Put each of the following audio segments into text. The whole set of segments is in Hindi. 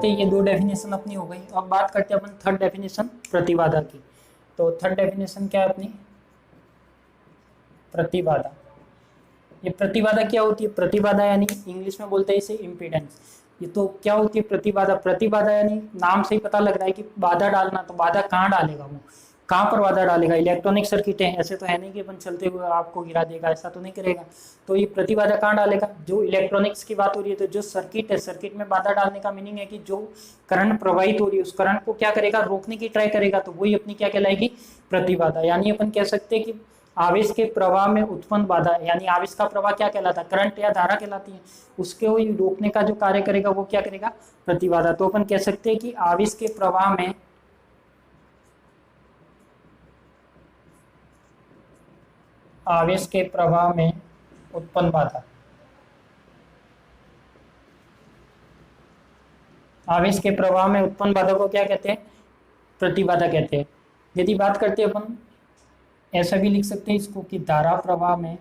करते हैं, ये दो डेफिनेशन अपनी हो गई। अब बात करते हैं अपन थर्ड डेफिनेशन प्रतिबाधा की। तो थर्ड डेफिनेशन क्या है अपनी? प्रतिबाधा। ये प्रतिबाधा क्या होती है? प्रतिबाधा यानी इंग्लिश में बोलते हैं इसे इम्पीडेंस। ये तो क्या होती है प्रतिबाधा? प्रतिबाधा यानी नाम से ही पता लग रहा है कि बाधा डालना। तो बाधा कहाँ डालेगा वो? कहाँ पर बाधा डालेगा? इलेक्ट्रॉनिक सर्किट है, ऐसे तो है नहीं कि अपन चलते हुए आपको गिरा देगा, ऐसा तो नहीं करेगा। तो ये प्रतिबाधा कहाँ डालेगा? जो इलेक्ट्रॉनिक्स की बात हो रही है, तो जो सर्किट है, सर्किट में बाधा डालने का मीनिंग है कि जो करंट प्रवाहित हो रही है उस करंट को क्या करेगा? रोकने की ट्राई करेगा। तो वही अपनी क्या कहलाएगी? प्रतिबाधा। यानी अपन कह सकते हैं कि आवेश के प्रवाह में उत्पन्न बाधा, यानी आवेश का प्रवाह क्या कहलाता है? करंट या धारा कहलाती है। उसके वो रोकने का जो कार्य करेगा वो क्या करेगा? प्रतिबाधा। तो अपन कह सकते हैं कि आवेश के प्रवाह में उत्पन्न बाधा, आवेश के प्रवाह में उत्पन्न बाधा को क्या कहते हैं? प्रतिबाधा कहते हैं। यदि बात करते हैं अपन, ऐसा भी लिख सकते हैं इसको कि धारा प्रवाह में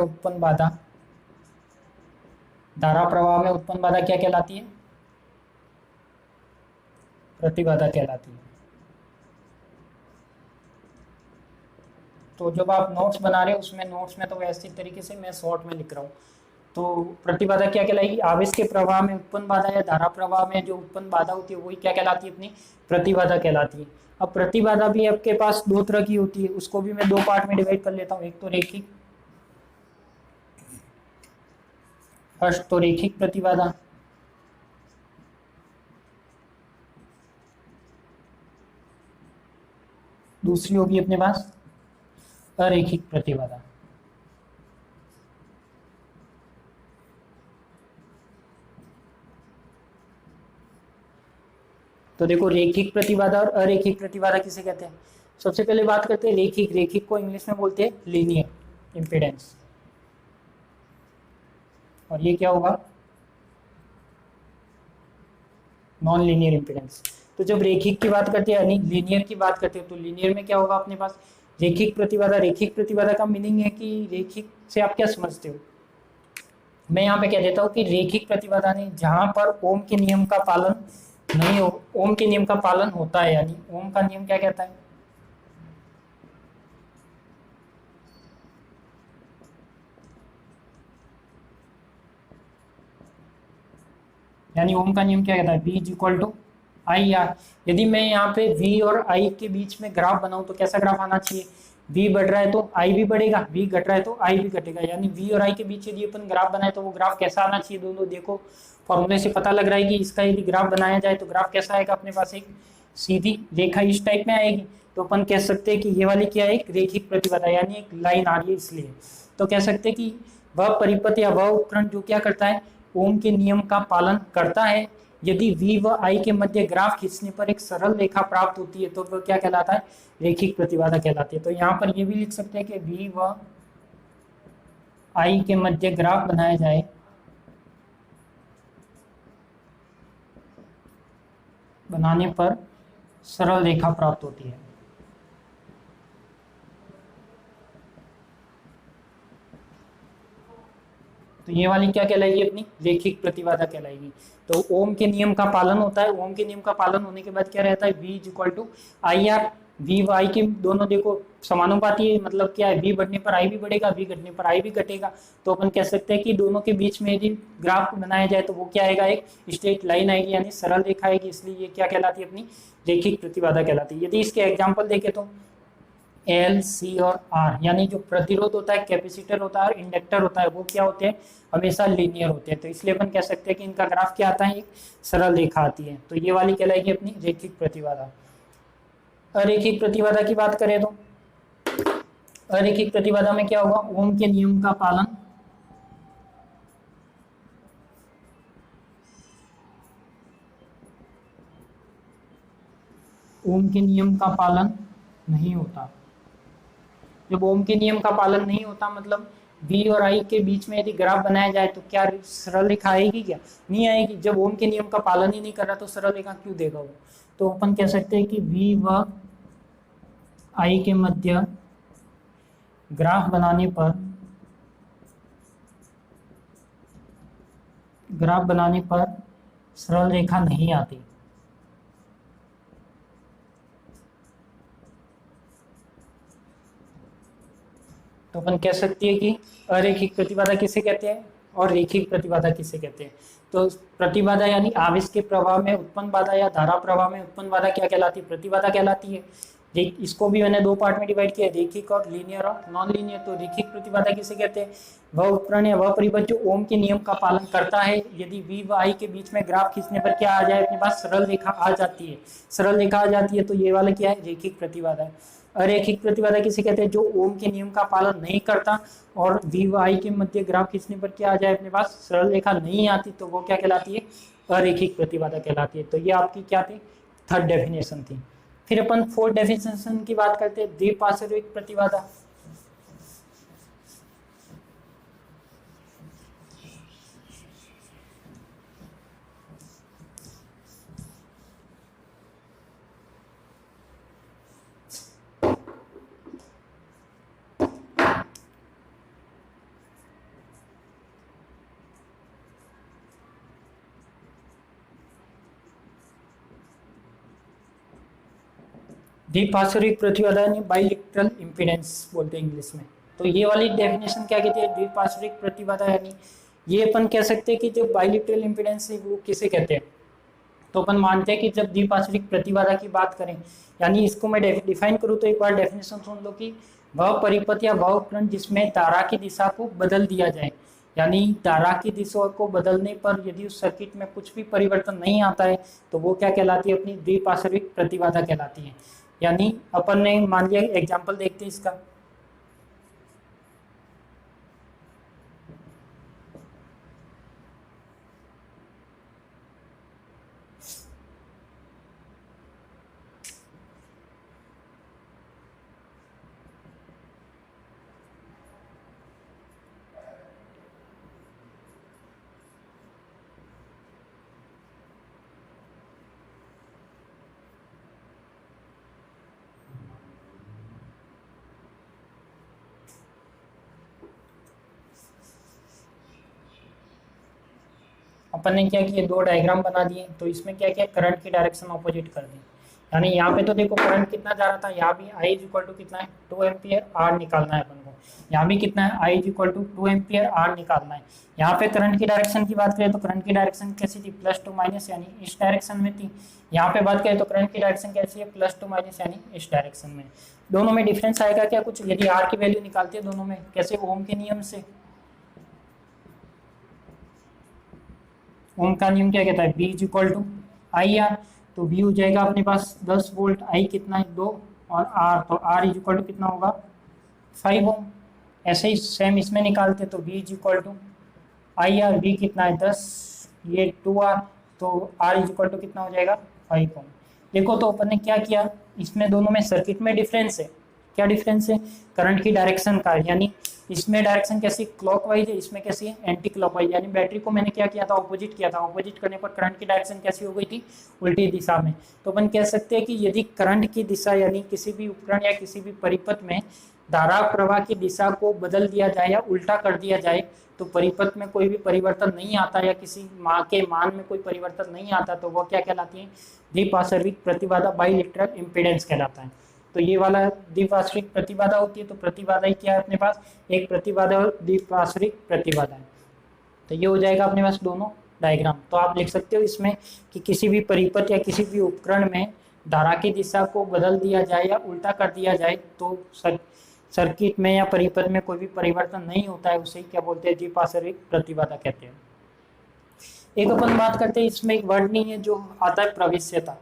उत्पन्न बाधा, धारा प्रवाह में उत्पन्न बाधा क्या कहलाती है? प्रतिबाधा कहलाती है। तो जब आप नोट्स बना रहे हो उसमें, नोट्स में तो वैसे तरीके से मैं शॉर्ट में लिख रहा हूँ। तो प्रतिबाधा क्या कहलाएगी? आवेश के प्रवाह में उत्पन्न बाधा या धारा प्रवाह में जो उत्पन्न बाधा होती है वही क्या कहलाती है? अपनी प्रतिबाधा कहलाती है। अब प्रतिबाधा भी आपके पास दो तरह की होती है, उसको भी मैं दो पार्ट में डिवाइड कर लेता हूँ। एक तो रैखिक, फर्स्ट तो रैखिक प्रतिबाधा, दूसरी होगी अपने पास अरैखिक प्रतिबाधा। तो देखो, रैखिक प्रतिबाधा और अरैखिक प्रतिबाधा किसे कहते हैं? सबसे पहले बात करते हैं रैखिक। रैखिक को इंग्लिश में बोलते हैं लीनियर इंपीडेंस। और ये क्या होगा? Non linear impedance. तो जब रैखिक की बात करते हैं यानी लीनियर की बात करते हैं, तो लीनियर में क्या होगा अपने पास? रैखिक प्रतिबाधा। रैखिक प्रतिबाधा का मीनिंग है कि रैखिक से आप क्या समझते हो? मैं यहाँ पे कह देता हूँ कि रैखिक प्रतिबाधा नहीं, जहां पर ओम के नियम का पालन नहीं हो, ओम के नियम का पालन होता है। यानी ओम का नियम क्या कहता है? यानी ओम का नियम क्या कहता है? V is equal to I R. यदि मैं यहाँ पे V और I के बीच में ग्राफ बनाऊं तो कैसा ग्राफ आना चाहिए? V बढ़ रहा है तो I भी बढ़ेगा, V घट रहा है तो I भी घटेगा। यानी V और I के बीच यदि अपन ग्राफ बनाए तो वो ग्राफ कैसा आना चाहिए? दोनों देखो, फॉर्मूले से पता लग रहा है कि इसका यदि ग्राफ बनाया जाए तो ग्राफ कैसा आएगा अपने पास? एक सीधी रेखा इस टाइप में आएगी। तो अपन कह सकते हैं कि ये वाली क्या है? एक रैखिक प्रतिबाधा, यानी एक लाइन आ रही है इसलिए। तो कह सकते हैं कि वह परिपथ या वह उपकरण जो क्या करता है? ओम के नियम का पालन करता है। यदि V व I के मध्य ग्राफ खींचने पर एक सरल रेखा प्राप्त होती है तो वह क्या कहलाता है? रैखिक प्रतिबाधा कहलाती है। तो यहाँ पर ये भी लिख सकते हैं कि V व I के मध्य ग्राफ बनाया जाए बनाने पर सरल रेखा प्राप्त होती है। तो ये वाली क्या कहलाएगी? अपनी रैखिक प्रतिबाधा कहलाएगी। तो ओम के नियम का पालन होता है। ओम के नियम का पालन होने के बाद क्या रहता है? V is equal to I R. V व I के दोनों देखो समानुपाती है, मतलब क्या है? V बढ़ने पर I भी बढ़ेगा, V घटने पर I भी घटेगा। तो अपन कह सकते हैं कि दोनों के बीच में यदि ग्राफ बनाया जाए तो वो क्या आएगा? एक स्ट्रेट लाइन आएगी, यानी सरल रेखा आएगी। इसलिए ये क्या कहलाती है? अपनी रैखिक प्रतिबाधा कहलाती है। यदि इसके एग्जाम्पल देखें तो L, C और R, यानी जो प्रतिरोध होता है, कैपेसिटर होता है और इंडक्टर होता है, वो क्या होते हैं? हमेशा लीनियर होते हैं। तो इसलिए अपन कह सकते हैं कि इनका ग्राफ क्या आता है? एक सरल रेखा आती है। तो ये वाली कहलाएगी अपनी रैखिक प्रतिबाधा। अरैखिक प्रतिबाधा की बात करें तो अरैखिक प्रतिबाधा में क्या होगा? ओम के नियम का पालन नहीं होता। जब ओम के नियम का पालन नहीं होता मतलब V और I के बीच में यदि ग्राफ बनाया जाए तो क्या सरल रेखा आएगी? क्या नहीं आएगी। जब ओम के नियम का पालन ही नहीं कर रहा तो सरल रेखा क्यों देगा वो? तो अपन कह सकते हैं कि V व I के मध्य ग्राफ बनाने पर ग्राफ बनाने पर सरल रेखा नहीं आती, तो अपन कह सकते हैं कि अरैखिक प्रतिबाधा किसे कहते हैं और रेखिक प्रतिबाधा किसे कहते हैं। तो प्रतिबाधा यानी आवेश के प्रवाह में उत्पन्न बाधा या धारा प्रवाह में उत्पन्न बाधा क्या कहलाती है, प्रतिबाधा कहलाती है। इसको भी मैंने दो पार्ट में डिवाइड किया, रेखिक और लीनियर और नॉन लीनियर। तो रेखिक प्रतिबाधा किसे कहते हैं, वह उपकरण या वह परिपथ जो ओम के नियम का पालन करता है। यदि V व I के बीच में ग्राफ खींचने पर क्या आ जाए, अपने पास सरल रेखा आ जाती है, सरल रेखा आ जाती है, तो ये वाला क्या है, रेखिक प्रतिबाधा है। अरैखिक प्रतिबाधा किसे कहते हैं, जो ओम के नियम का पालन नहीं करता और V व I के मध्य ग्राफ खींचने पर क्या आ जाए, अपने पास सरल रेखा नहीं आती, तो वो क्या कहलाती है, अरैखिक प्रतिबाधा कहलाती है। तो ये आपकी क्या थी, थर्ड डेफिनेशन थी। फिर अपन फोर्थ डेफिनेशन की बात करते हैं, द्विपार्श्विक प्रतिबाधा। द्विपार्श्विक प्रतिबाधा यानी बाइलेटरल इम्पीडेंस बोलते हैं इंग्लिश में। तो ये वाली डेफिनेशन क्या कहती है, द्विपार्श्विक प्रतिबाधा यानी ये अपन कह सकते हैं कि जो बाइलेटरल इम्पीडेंस है वो किसे कहते हैं। तो अपन मानते हैं कि जब द्विपार्श्विक प्रतिबाधा की बात करें, यानी इसको मैं डिफाइन करूँ तो एक बार डेफिनेशन सुन लो कि वह परिपथ या वह उपकरण जिसमें धारा की दिशा को बदल दिया जाए, यानी धारा की दिशा को बदलने पर यदि उस सर्किट में कुछ भी परिवर्तन नहीं आता है तो वो क्या कहलाती है, अपनी द्विपार्श्विक प्रतिबाधा कहलाती है। यानी अपन ने मान लिया, एग्जाम्पल देखते हैं इसका। अपन ने क्या किया, दो डायग्राम बना दिए। तो इसमें क्या किया, करंट की डायरेक्शन ऑपोजिट कर दी। यानी यहाँ पे तो देखो करंट कितना जा रहा था, यहाँ भी I इज इक्वल टू कितना है, 2 एम्पियर, R निकालना है अपन को। यहाँ भी कितना है, I is equal to 2 ampere, R निकालना है। यहाँ पे करंट की डायरेक्शन की बात करें तो करंट की डायरेक्शन कैसी थी, प्लस टू माइनस, यानी इस डायरेक्शन में थी। यहाँ पे बात करें तो करंट की डायरेक्शन कैसी है, प्लस टू माइनस, यानी इस डायरेक्शन में। दोनों में डिफरेंस आएगा क्या कुछ, यदि R की वैल्यू निकालते हैं दोनों में, कैसे, ओम के नियम से। ओम का नियम क्या कहता है, V is equal to IR। तो V हो जाएगा अपने पास 10 वोल्ट, I कितना है 2, और R, तो R इज इक्वल टू कितना होगा 5 ओम। ऐसे ही सेम इसमें निकालते तो V is equal to IR, V कितना है 10, ये 2R, तो R इज इक्वल टू कितना हो जाएगा 5 ओम। देखो तो अपन ने क्या किया, इसमें दोनों में सर्किट में डिफरेंस है। क्या डिफरेंस है, करंट की डायरेक्शन का, यानी इसमें डायरेक्शन कैसी, क्लॉकवाइज है, इसमें कैसी है, एंटी क्लॉकवाइज। यानी बैटरी को मैंने क्या किया था, ऑपोजिट किया था। ऑपोजिट करने पर करंट की डायरेक्शन कैसी हो गई थी, उल्टी दिशा में। तो अपन कह सकते हैं कि यदि करंट की दिशा, यानी किसी भी उपकरण या किसी भी परिपथ में धारा प्रवाह की दिशा को बदल दिया जाए या उल्टा कर दिया जाए तो परिपथ में कोई भी परिवर्तन नहीं आता या किसी के मान में कोई परिवर्तन नहीं आता, तो वह क्या कहलाती है, द्विपार्श्विक प्रतिबाधा, बाइलेटरल इम्पीडेंस कहलाता है। तो ये वाला द्विपार्श्विक प्रतिबाधा होती है। तो प्रतिबाधा ही क्या है अपने पास, एक प्रतिबाधा और द्विपार्श्विक प्रतिबाधा है। तो ये हो जाएगा अपने पास दोनों डायग्राम। तो आप लिख सकते हो इसमें कि किसी भी परिपथ या किसी भी उपकरण में धारा की दिशा को बदल दिया जाए या उल्टा कर दिया जाए तो सर्किट में या परिपथ में कोई भी परिवर्तन नहीं होता है, उसे क्या बोलते हैं, द्विपार्श्विक प्रतिबाधा कहते हैं। एक अपन बात करते हैं, इसमें एक वर्ड नहीं है जो आता है, प्रवेश्यता।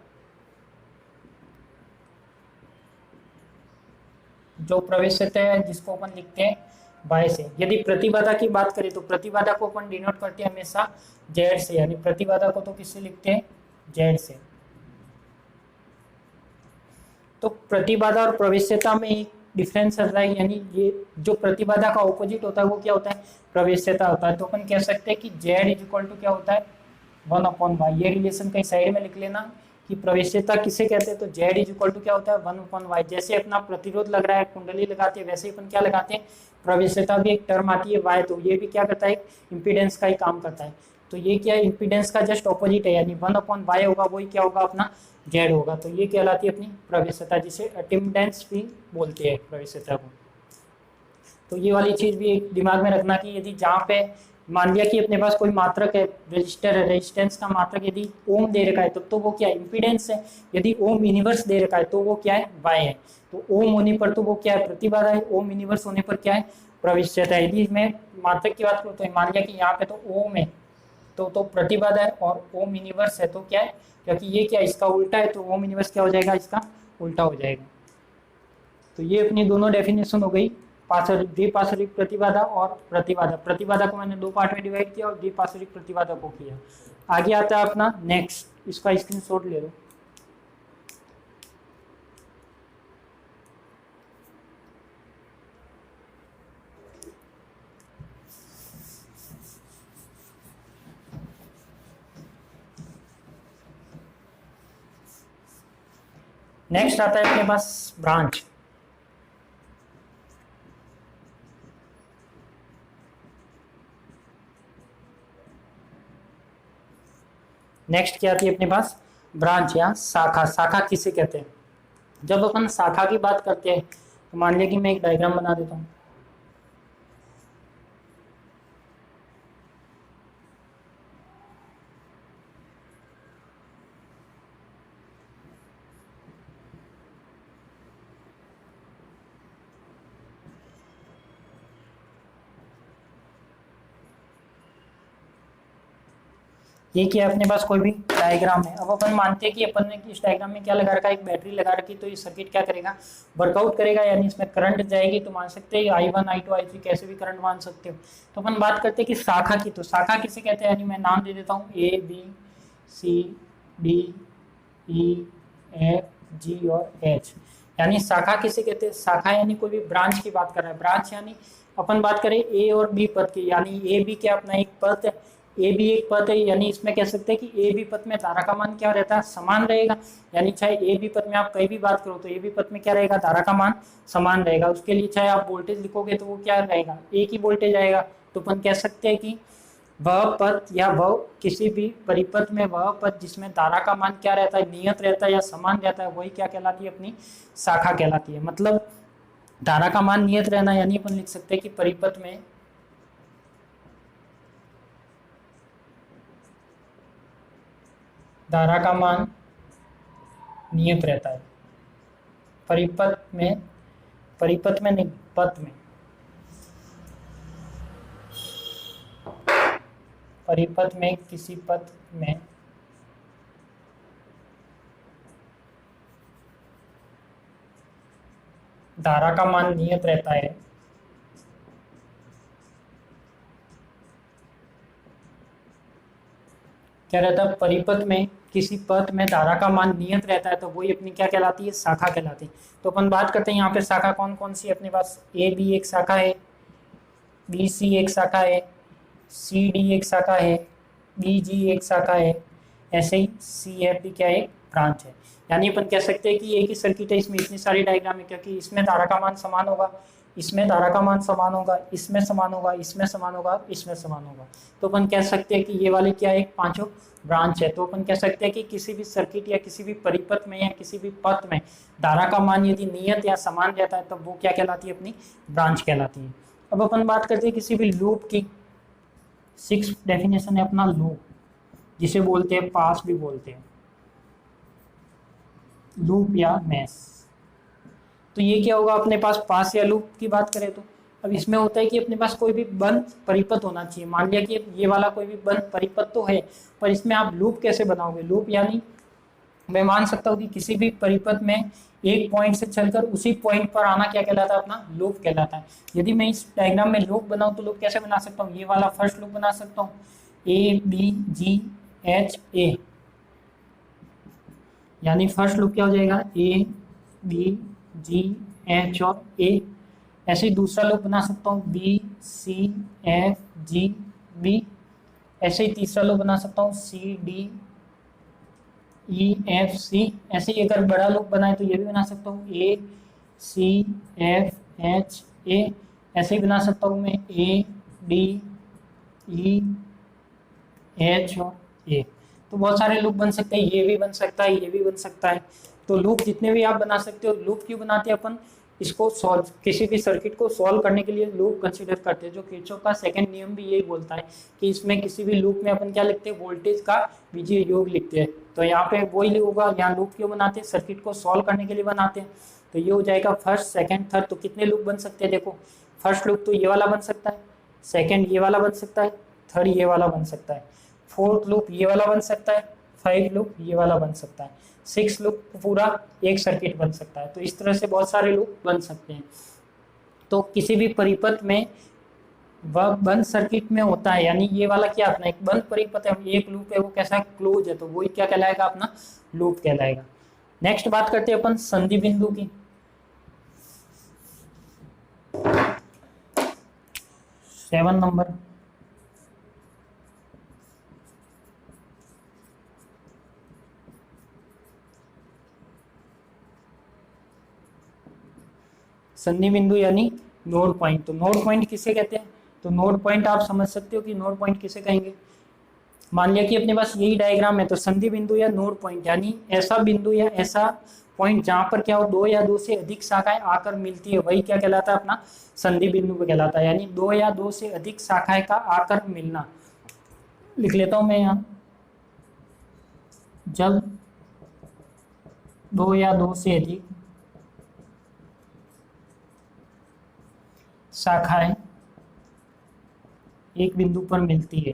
जो प्रवेश्यता है जिसको अपन लिखते हैं बाय से। यदि प्रतिबाधा की बात करें तो प्रतिबाधा को अपन डिनोट करते हैं हमेशा जेड से, यानी प्रतिबाधा को तो किससे लिखते हैं, जेड से। तो प्रतिबाधा और प्रवेश्यता में एक डिफरेंस आता है, यानी ये जो प्रतिबाधा का ऑपोजिट होता है वो क्या होता है, प्रवेश्यता होता है। तो अपन कह सकते हैं कि जेड इज इक्वल टू क्या होता है, 1/y। ये रिलेशन कहीं साइड में लिख लेना कि प्रवेश्यता किसे कहते हैं, तो जेड इज इक्वल टू क्या होता है, 1/y। जैसे अपना प्रतिरोध लग रहा है, कुंडली लगाते हैं, वैसे ही अपन क्या लगाते हैं, प्रवेश्यता भी एक टर्म आती है y, तो ये भी क्या करता है, इम्पीडेंस का ही काम करता है। तो ये क्या है, इम्पीडेंस का जस्ट ऑपोजिट है, यानी 1/y होगा, वही क्या होगा अपना z होगा। तो ये कहलाती है अपनी प्रवेश्यता, जिसे अटेम्पडेंस भी बोलते हैं प्रवेश्यता को। तो ये वाली चीज भी एक दिमाग में रखना कि यदि जहाँ पे मान लिया कि अपने पास कोई मात्रक है, रजिस्टर है, रेजिस्टेंस का मात्रक यदि ओम दे रखा है तो वो क्या है, इम्पीडेंस है। यदि ओम यूनिवर्स दे रखा है तो वो क्या है, वाई है। तो ओम होने पर तो वो क्या है, प्रतिबाधा है। ओम यूनिवर्स होने पर क्या है, प्रविष्यता है। यदि मैं मात्रक की बात करूँ तो मान लिया कि यहाँ पे तो ओम है, तो प्रतिबाधा है, और ओम यूनिवर्स है तो क्या है, क्योंकि ये क्या इसका उल्टा है, तो ओम यूनिवर्स क्या हो जाएगा, इसका उल्टा हो जाएगा। तो ये अपनी दोनों डेफिनेशन हो गई, द्विपार्श्विक प्रतिबाधा और प्रतिबाधा। प्रतिबाधा को मैंने दो पार्ट में डिवाइड किया और द्विपार्श्विक प्रतिबाधा को किया। आगे आता है अपना नेक्स्ट, इसका स्क्रीनशॉट ले लो। नेक्स्ट आता है अपने पास ब्रांच। नेक्स्ट क्या आती है अपने पास, ब्रांच या शाखा। शाखा किसे कहते हैं, जब अपन शाखा की बात करते हैं तो मान लिया कि मैं एक डायग्राम बना देता हूँ। ये क्या अपने पास कोई भी डायग्राम है। अब अपन मानते हैं कि अपन ने इस डायग्राम में क्या लगा रखा है, एक बैटरी लगा रखी, तो ये सर्किट क्या करेगा, वर्कआउट करेगा, यानी इसमें करंट जाएगी। तो मान सकते हैं I1 I2 I3 कैसे भी करंट मान सकते हो। तो अपन बात करते हैं कि शाखा की, तो शाखा किसे कहते हैं, यानी मैं नाम दे देता हूँ ABCDEFG और H। यानी शाखा किसे कहते हैं, शाखा यानी कोई भी ब्रांच की बात कर रहा है। ब्रांच यानी अपन बात करें ए और बी पद की, यानी ए बी क्या अपना एक पद है, ए भी एक पद है, यानी इसमें कह सकते हैं कि ए बी पद में धारा का मान क्या रहता है, समान रहेगा। यानी चाहे ए बी पद में आप कहीं भी बात करो तो ए बी पद में क्या रहेगा, धारा का मान समान रहेगा। उसके लिए चाहे आप वोल्टेज लिखोगे तो वो क्या रहेगा, एक ही वोल्टेज आएगा। तो अपन कह सकते हैं कि वह पद या वह किसी भी परिपथ में वह पद जिसमें धारा का मान क्या रहता है, नियत रहता है या समान रहता है, वही क्या कहलाती है, अपनी शाखा कहलाती है। मतलब धारा का मान नियत रहना, यानी अपन लिख सकते हैं कि परिपथ में धारा का मान नियत रहता है। परिपथ में नहीं, पथ में, परिपथ में किसी पथ में धारा का मान नियत रहता है। क्या रहता है, परिपथ में किसी पथ में धारा का मान नियत रहता है, तो वही अपनी क्या कहलाती है, शाखा कहलाती है। तो अपन बात करते हैं यहाँ पे शाखा कौन कौन सी है अपने पास। ए बी एक शाखा है, बी सी एक शाखा है, सी डी एक शाखा है, बी जी एक शाखा है, ऐसे ही सी एफ भी क्या है, एक ब्रांच है। यानी अपन कह सकते हैं कि एक ही सर्किट है, इसमें इतनी सारी डायग्राम है, क्योंकि इसमें धारा का मान समान होगा, इसमें धारा का मान समान होगा, इसमें समान होगा, इसमें समान होगा, इसमें समान होगा। तो अपन कह सकते हैं कि ये वाले क्या है, पांचों ब्रांच है। तो अपन कह सकते हैं कि किसी भी सर्किट या किसी भी परिपथ में या किसी भी पथ में धारा का मान यदि नियत या समान रहता है तो वो क्या कहलाती है, अपनी ब्रांच कहलाती है। अब अपन बात करते हैं किसी भी लूप की। 6 डेफिनेशन है अपना लूप, जिसे बोलते हैं पास भी बोलते हैं, लूप या मैश। तो ये क्या होगा अपने पास, पास या लूप की बात करें तो अब इसमें होता है कि अपने पास कोई भी बंद परिपथ होना चाहिए। मान लिया कि ये वाला कोई भी बंद परिपथ तो है, पर इसमें आप लूप कैसे बनाओगे। लूप यानी मैं मान सकता हूँ कि किसी भी परिपथ में एक पॉइंट से चलकर उसी पॉइंट पर आना क्या कहलाता है, अपना लूप कहलाता है। यदि मैं इस डायग्राम में लूप बनाऊं तो लूप कैसे बना सकता हूँ, ये वाला फर्स्ट लूप बना सकता हूँ, A B ji H A, यानी फर्स्ट लूप क्या हो जाएगा, ए बी जी एच और ए। ऐसे ही दूसरा लूप बना सकता हूँ, B C F G B. ऐसे ही तीसरा लूप बना सकता हूँ, C D E F C. ऐसे ही अगर बड़ा लूप बनाए तो ये भी बना सकता हूँ, ए सी एफ एच ए। ऐसे ही बना सकता हूँ मैं, ए डी ई एच और ए। तो बहुत सारे लूप बन सकते हैं, ये भी बन सकता है, ये भी बन सकता है। तो लूप जितने भी आप बना सकते हो। लूप क्यों बनाते हैं अपन? इसको सॉल्व, किसी भी सर्किट को सॉल्व करने के लिए लूप कंसीडर करते हैं। जो किरचॉफ का सेकंड नियम भी यही बोलता है कि इसमें किसी भी लूप में अपन क्या लिखते हैं, वोल्टेज का बीजीय योग लिखते हैं। तो यहाँ पे वही होगा, यहाँ लूप क्यों बनाते हैं, सर्किट को सॉल्व करने के लिए बनाते हैं। तो ये हो जाएगा फर्स्ट सेकंड थर्ड। तो कितने लूप बन सकते हैं देखो, फर्स्ट लूप तो ये वाला बन सकता है, सेकंड ये वाला बन सकता है, थर्ड ये वाला बन सकता है, फोर्थ लूप ये वाला बन सकता है, फाइव लूप ये वाला बन सकता है, सिक्स लूप पूरा एक सर्किट बन सकता है। तो इस तरह से बहुत सारे लूप बन सकते हैं। तो किसी भी परिपथ में वह बंद सर्किट में होता है, यानी ये वाला क्या अपना एक बंद परिपथ है, एक लूप है, वो कैसा क्लोज है, तो वही क्या कहलाएगा, अपना लूप कहलाएगा। नेक्स्ट बात करते हैं अपन संधि बिंदु की। 7 नंबर, संधि बिंदु यानी नोड पॉइंट। तो नोड पॉइंट किसे कहते हैं? तो नोड पॉइंट आप समझ सकते हो कि नोड पॉइंट किसे कहेंगे। मान लिया कि अपने पास यही डायग्राम है, तो संधि बिंदु या नोड पॉइंट यानी ऐसा बिंदु या ऐसा पॉइंट जहां पर क्या हो, दो या दो से अधिक शाखाएं आकर मिलती है, वही क्या कहलाता है, अपना संधि बिंदु कहलाता है। यानी दो या दो से अधिक शाखाएं का आकर मिलना। लिख लेता हूं मैं यहाँ, जब दो या दो से अधिक शाखाएं एक बिंदु पर मिलती है,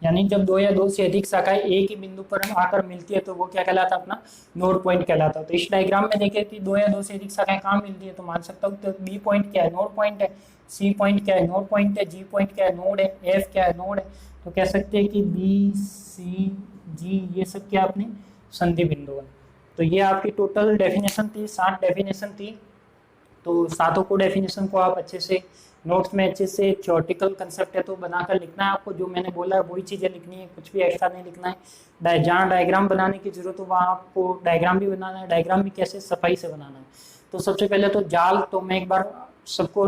यानी जब दो या दो से अधिक शाखाएं एक ही बिंदु पर आकर मिलती है, तो वो क्या कहलाता है, अपना नोड पॉइंट कहलाता है। तो इस डायग्राम में देखें कि दो या दो से अधिक शाखाएं कहाँ मिलती है, तो मान सकता हूँ तो बी पॉइंट क्या है, नोड पॉइंट है, सी पॉइंट क्या है, नोड पॉइंट है, जी पॉइंट क्या है, नोड है, एफ क्या है, नोड है। तो कह सकते हैं कि बी सी जी ये सब क्या अपनी संधि बिंदु है। तो ये आपकी टोटल डेफिनेशन थी, 7 डेफिनेशन थी। तो सातों को डेफिनेशन को आप अच्छे से नोट्स में अच्छे से, थ्योरेटिकल कंसेप्ट है तो बनाकर लिखना है आपको। जो मैंने बोला है वही चीज़ें लिखनी है, कुछ भी एक्स्ट्रा नहीं लिखना है। जहाँ डायग्राम बनाने की जरूरत हो वहाँ आपको डायग्राम भी बनाना है। डायग्राम भी कैसे सफाई से बनाना है। तो सबसे पहले तो जाल, तो मैं एक बार सबको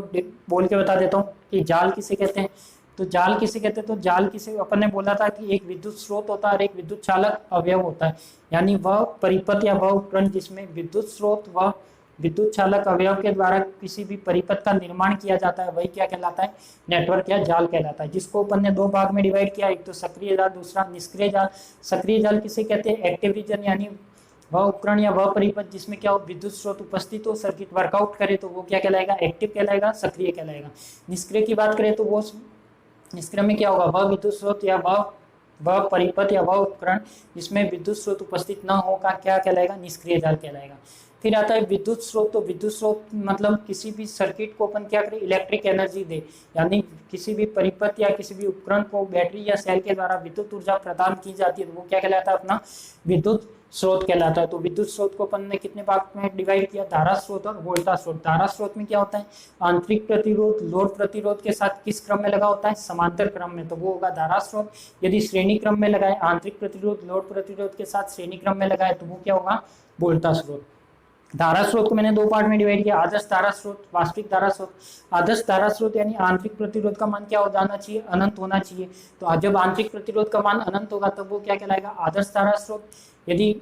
बोल के बता देता हूँ कि जाल किसे कहते हैं। तो जाल किसे कहते हैं, तो जाल किसे अपन ने बोला था कि एक विद्युत स्रोत होता है और एक विद्युत चालक अवयव होता है। यानी वह परिपथ या वह उपकरण जिसमें विद्युत स्रोत व विद्युत चालक अवयव के द्वारा किसी भी परिपथ का निर्माण किया जाता है, वही क्या कहलाता है, नेटवर्क या जाल कहलाता है। जिसको अपन ने दो भाग में डिवाइड किया, एक तो सक्रिय जाल, दूसरा निष्क्रिय जाल। सक्रिय जाल किसे कहते हैं, एक्टिव रीजन, यानी वह उपकरण या वह परिपथ जिसमें क्या हो, विद्युत स्रोत उपस्थित हो, सर्किट वर्कआउट करे, तो वो क्या कहलाएगा, एक्टिव कहलाएगा, सक्रिय कहलाएगा। निष्क्रिय की बात करें तो वो निष्क्रिय में क्या होगा, वह विद्युत स्रोत या वह परिपथ या वह उपकरण जिसमें विद्युत स्रोत उपस्थित न होगा क्या कहलाएगा, निष्क्रिय जाल कहलाएगा। फिर आता है विद्युत स्रोत। तो विद्युत स्रोत मतलब किसी भी सर्किट को अपन क्या करें, इलेक्ट्रिक एनर्जी दे, यानी किसी भी परिपथ या किसी भी उपकरण को बैटरी या सेल के द्वारा विद्युत ऊर्जा प्रदान की जाती है, तो वो क्या कहलाता है, अपना विद्युत स्रोत कहलाता है। तो विद्युत स्रोत को अपन ने कितने भाग में डिवाइड किया, धारा स्रोत और वोल्टा स्रोत। धारा स्रोत में क्या होता है, आंतरिक प्रतिरोध लोड प्रतिरोध के साथ किस क्रम में लगा होता है, समांतर क्रम में, तो वो होगा धारा स्रोत। यदि श्रेणी क्रम में लगाए, आंतरिक प्रतिरोध लोड प्रतिरोध के साथ श्रेणी क्रम में लगाए, तो वो क्या होगा, वोल्टा स्रोत। धारा स्रोत को मैंने दो पार्ट में डिवाइड किया, आदर्श धारा स्रोत, वास्तविक धारा स्रोत। आदर्श धारा स्रोत यानी आंतरिक प्रतिरोध का मान क्या हो जाना चाहिए, अनंत होना चाहिए। तो जब आंतरिक प्रतिरोध का मान अनंत होगा तब वो क्या कहलाएगा, आदर्श धारा स्रोत। यदि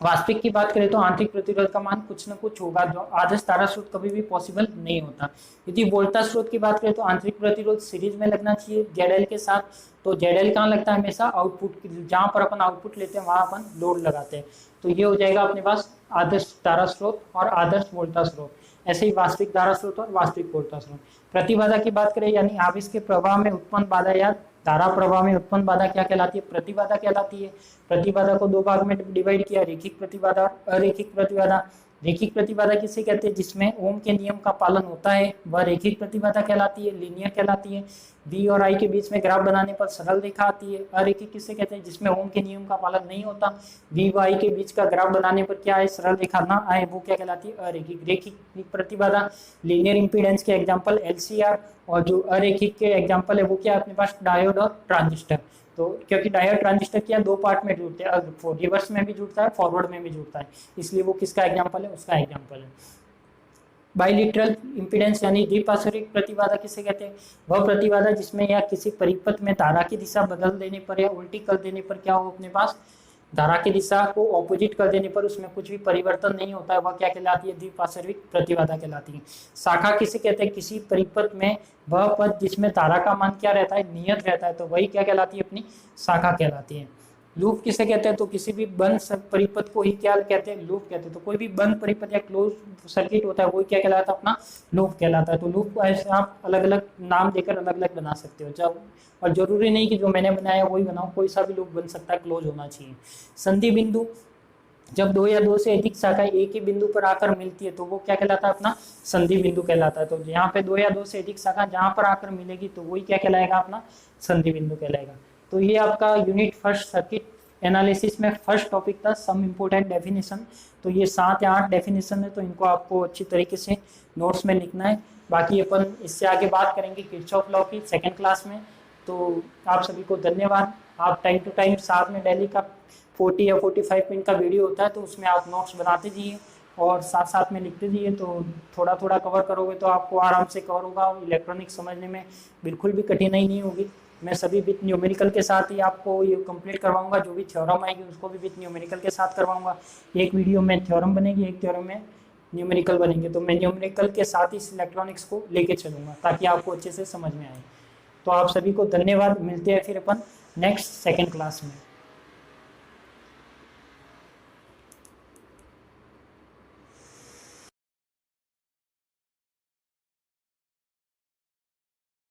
वास्तविक की बात करें तो आंतरिक प्रतिरोध का मान कुछ न कुछ होगा, जो आदर्श धारा स्रोत कभी भी पॉसिबल नहीं होता। यदि वोल्टा स्रोत की बात करें तो आंतरिक प्रतिरोध सीरीज में लगना चाहिए ZL के साथ। तो ZL कहाँ लगता है, हमेशा आउटपुट, जहाँ पर अपन आउटपुट लेते हैं वहां अपन लोड लगाते हैं। तो ये हो जाएगा अपने पास आदर्श धारा स्रोत और आदर्श वोल्टा स्रोत। ऐसे ही वास्तविक धारा स्रोत और वास्तविक वोल्टा स्रोत। प्रतिबाधा की बात करें, यानी आवेश के प्रवाह में उत्पन्न बाधा या धारा प्रवाह में उत्पन्न बाधा क्या कहलाती है, प्रतिबाधा कहलाती है। प्रतिबाधा को दो भाग में डिवाइड किया, रेखिक प्रतिबाधा और अरेखिक प्रतिबाधा। रेखिक प्रतिबाधा किसे कहते हैं, जिसमें ओम के नियम का पालन होता है, वह रेखिक प्रतिबाधा कहलाती है, लीनियर कहलाती है। बी और आई के बीच में ग्राफ बनाने पर सरल रेखा आती है। अरेखिक किसे कहते हैं, जिसमें ओम के नियम का पालन नहीं होता, बी व आई के बीच का ग्राफ बनाने पर क्या है, सरल रेखा ना आए, वो क्या कहलाती है, अरेखिक। रेखिक प्रतिबाधा लीनियर इंपीडेंस के एग्जाम्पल LCR, और जो अरेखिक के एग्जाम्पल है वो क्या है, अपने पास डायोड और ट्रांजिस्टर। तो क्योंकि डायोड ट्रांजिस्टर क्या दो पार्ट में जुड़ते हैं, रिवर्स में भी जुड़ता है, फॉरवर्ड में भी जुड़ता है, इसलिए वो किसका एग्जाम्पल है, उसका एग्जाम्पल है। बाइलिटरल इंपीडेंस यानी द्विपार्श्विक प्रतिबाधा किसे कहते हैं, वह प्रतिबाधा जिसमें या किसी परिपथ में धारा की दिशा बदल देने पर या उल्टी कर देने पर क्या हो अपने पास, धारा की दिशा को ऑपोजिट कर देने पर उसमें कुछ भी परिवर्तन नहीं होता है, वह क्या कहलाती है, द्विपार्श्विक प्रतिबाधा कहलाती है। शाखा किसे कहते हैं, किसी परिपथ में वह पथ जिसमें धारा का मान क्या रहता है, नियत रहता है, तो वही क्या कहलाती है, अपनी शाखा कहलाती है। लूप किसे कहते हैं, तो किसी भी बंद परिपथ को ही क्या कहते हैं, लूप कहते हैं। तो कोई भी बंद परिपथ या क्लोज सर्किट होता है वो क्या कहलाता है, अपना लूप कहलाता है। तो लूप को ऐसे आप अलग अलग नाम देकर अलग अलग बना सकते हो, जब और जरूरी नहीं कि जो मैंने बनाया वही बनाओ, कोई सा भी लूप बन सकता है, क्लोज होना चाहिए। संधि बिंदु, जब दो या दो से अधिक शाखा एक ही बिंदु पर आकर मिलती है तो वो क्या कहलाता है, अपना संधि बिंदु कहलाता है। तो यहाँ पे दो या दो से अधिक शाखा जहाँ पर आकर मिलेगी तो वही क्या कहलाएगा, अपना संधि बिंदु कहलाएगा। तो ये आपका यूनिट फर्स्ट सर्किट एनालिसिस में फर्स्ट टॉपिक था, सम इम्पोर्टेंट डेफिनेशन। तो ये 7 या 8 डेफिनेशन है, तो इनको आपको अच्छी तरीके से नोट्स में लिखना है। बाकी अपन इससे आगे बात करेंगे किरचॉफ लॉ की सेकंड क्लास में। तो आप सभी को धन्यवाद। आप टाइम टू टाइम साथ में डेली का 40 या 45 मिनट का वीडियो होता है, तो उसमें आप नोट्स बनाते जाइए और साथ साथ में लिखते जाइए। तो थोड़ा थोड़ा कवर करोगे तो आपको आराम से कवर होगा, इलेक्ट्रॉनिक्स समझने में बिल्कुल भी कठिनाई नहीं होगी। मैं सभी विथ न्यूमेरिकल के साथ ही आपको ये कंप्लीट करवाऊंगा, जो भी थ्योरम आएगी उसको भी विथ न्यूमेरिकल के साथ करवाऊंगा। एक वीडियो में थ्योरम बनेगी, एक थ्योरम में न्यूमेरिकल बनेंगे। तो मैं न्यूमेरिकल के साथ ही इस इलेक्ट्रॉनिक्स को लेके चलूँगा ताकि आपको अच्छे से समझ में आए। तो आप सभी को धन्यवाद, मिलते हैं फिर अपन नेक्स्ट सेकेंड क्लास में।